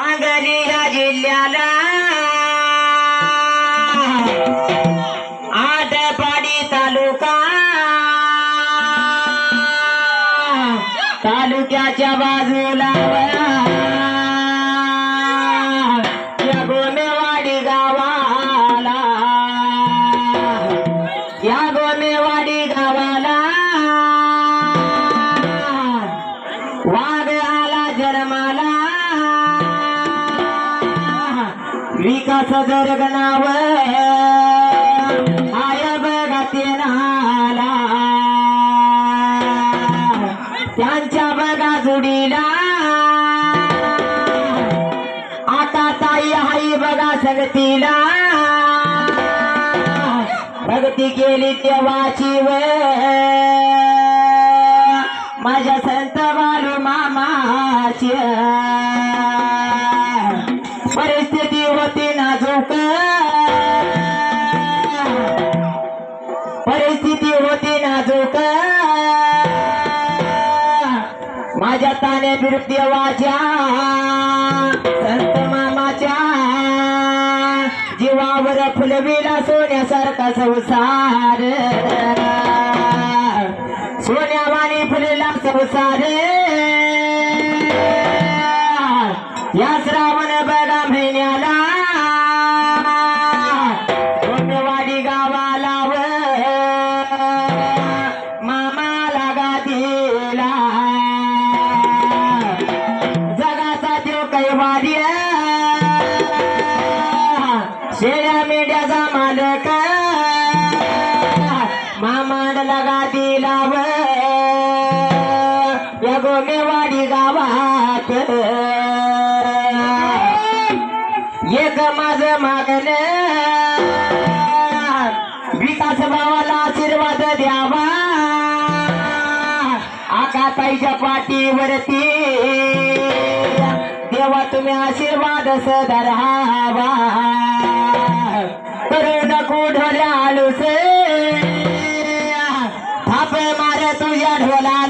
सांगली या जिल्ह्याला आटपाडी तालुक्याच्या बाजूला या गोमेवाडी गावाला वाघ आला जन्माला विकास जर्ग नाव आय बघा ते नाला त्यांच्या बघा जुडीला आता ताई हाई बघा संगतीला भक्ती केली देवाची माझ्या संत बालू मामाची परिस्थिती होती नाजूक माझ्या ताने बिरुद देवाच्या संत मामाच्या जीवावर फुलविला सोन्यासारखा संसार सोन्यावाणी फुलेला संसार या श्रावण बघा महिन्याला गोमेवाडी गावाला मामाला गादीला जगाचा देव कैवारी शेळ्या मेंढ्याचा मालक मामाला गादीला या गोमेवाडी गावात एक माझं मागण विकास भावाला आशीर्वाद द्यावा आकाताईच्या पाठीवरती देवा तुम्ही आशीर्वाद सदरावा करू नको ढोल्या आलूस थाप मारे तुझ्या ढोला